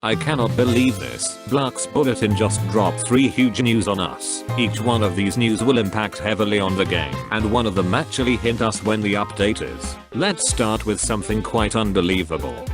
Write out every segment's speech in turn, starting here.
I cannot believe this. Blox Bulletin just dropped 3 huge news on us. Each one of these news will impact heavily on the game, and one of them actually hint us when the update is. Let's start with something quite unbelievable.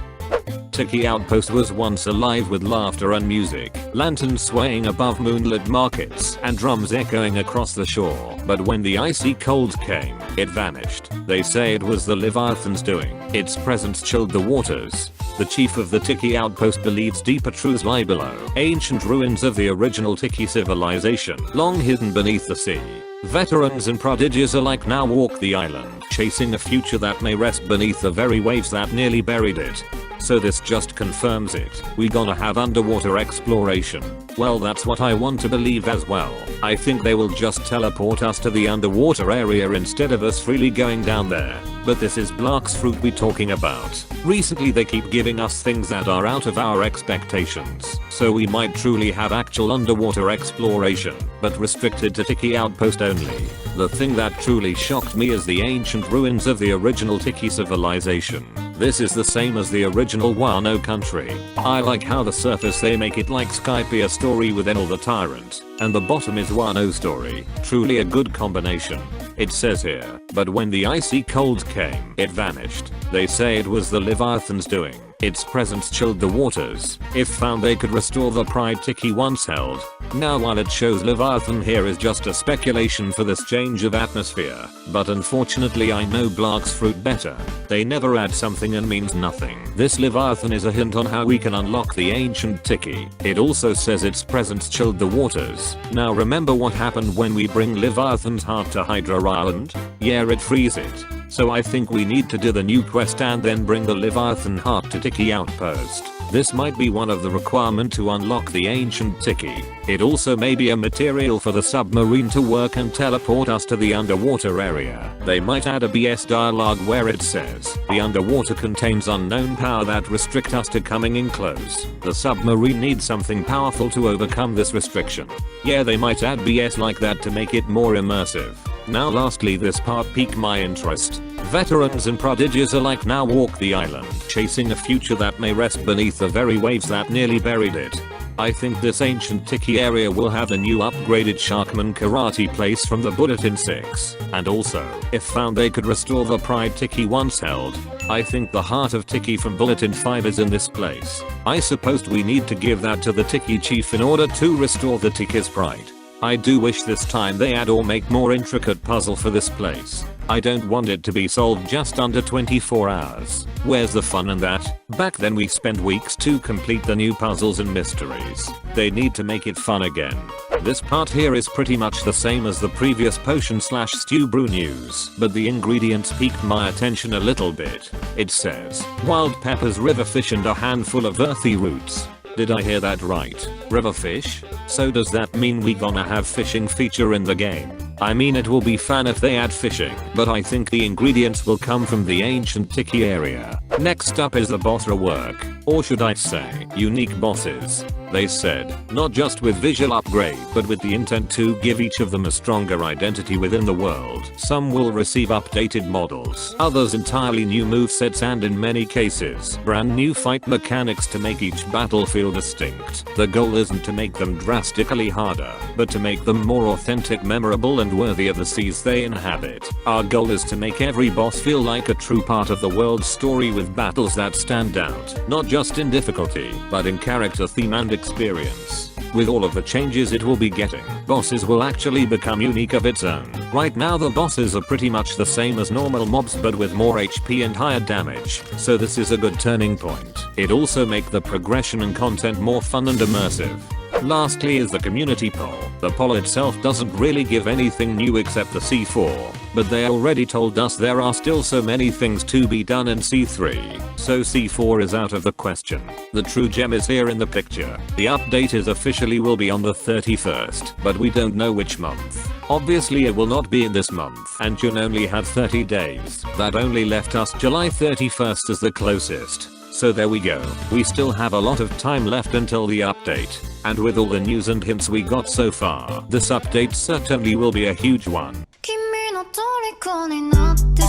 Tiki Outpost was once alive with laughter and music, lanterns swaying above moonlit markets, and drums echoing across the shore. But when the icy cold came, it vanished. They say it was the Leviathan's doing. Its presence chilled the waters. The chief of the Tiki Outpost believes deeper truths lie below. Ancient ruins of the original Tiki civilization, long hidden beneath the sea. Veterans and prodigies alike now walk the island, chasing a future that may rest beneath the very waves that nearly buried it. So this just confirms it. We gonna have underwater exploration. Well, that's what I want to believe as well. I think they will just teleport us to the underwater area instead of us freely going down there. But this is Blox fruit we talking about. Recently they keep giving us things that are out of our expectations. So we might truly have actual underwater exploration, but restricted to Tiki Outpost only. The thing that truly shocked me is the ancient ruins of the original Tiki civilization. This is the same as the original Wano country. I like how the surface they make it like Skypiea story with Enel the tyrant, and the bottom is Wano story. Truly a good combination. It says here, but when the icy cold came, it vanished. They say it was the Leviathan's doing. Its presence chilled the waters. If found, they could restore the pride Tiki once held. Now while it shows Leviathan here is just a speculation for this change of atmosphere, but unfortunately I know Blox fruit better. They never add something and means nothing. This Leviathan is a hint on how we can unlock the ancient Tiki. It also says its presence chilled the waters. Now remember what happened when we bring Leviathan's heart to Hydra Island? Yeah, it frees it. So I think we need to do the new quest and then bring the Leviathan heart to Tiki Outpost. This might be one of the requirements to unlock the ancient Tiki. It also may be a material for the submarine to work and teleport us to the underwater area. They might add a BS dialogue where it says, the underwater contains unknown power that restrict us to coming in close. The submarine needs something powerful to overcome this restriction. Yeah, they might add BS like that to make it more immersive. Now lastly, this part piqued my interest. Veterans and prodigies alike now walk the island, chasing a future that may rest beneath the very waves that nearly buried it. I think this ancient Tiki area will have a new upgraded Sharkman karate place from the Bulletin 6. And also, if found, they could restore the pride Tiki once held. I think the heart of Tiki from Bulletin 5 is in this place. I suppose we need to give that to the Tiki chief in order to restore the Tiki's pride. I do wish this time they add or make more intricate puzzle for this place. I don't want it to be solved just under 24 hours. Where's the fun in that? Back then we spent weeks to complete the new puzzles and mysteries. They need to make it fun again. This part here is pretty much the same as the previous potion / stew brew news, but the ingredients piqued my attention a little bit. It says, wild peppers, river fish and a handful of earthy roots. Did I hear that right? River fish? So does that mean we gonna have fishing feature in the game? I mean, it will be fun if they add fishing, but I think the ingredients will come from the ancient Tiki area. Next up is the boss rework, or should I say, unique bosses. They said, not just with visual upgrade but with the intent to give each of them a stronger identity within the world. Some will receive updated models, others entirely new movesets, and in many cases, brand new fight mechanics to make each battlefield distinct. The goal isn't to make them drastically harder, but to make them more authentic, memorable and worthy of the seas they inhabit. Our goal is to make every boss feel like a true part of the world's story with battles that stand out, not just in difficulty, but in character, theme and experience. With all of the changes it will be getting, bosses will actually become unique of its own. Right now the bosses are pretty much the same as normal mobs but with more HP and higher damage, so this is a good turning point. It also make the progression and content more fun and immersive. Lastly is the community poll. The poll itself doesn't really give anything new except the C4, but they already told us there are still so many things to be done in C3, so C4 is out of the question. The true gem is here in the picture. The update is officially will be on the 31st, but we don't know which month. Obviously it will not be in this month, and June only had 30 days. That only left us July 31st as the closest. So there we go. We still have a lot of time left until the update. And with all the news and hints we got so far, this update certainly will be a huge one. 君の虜になって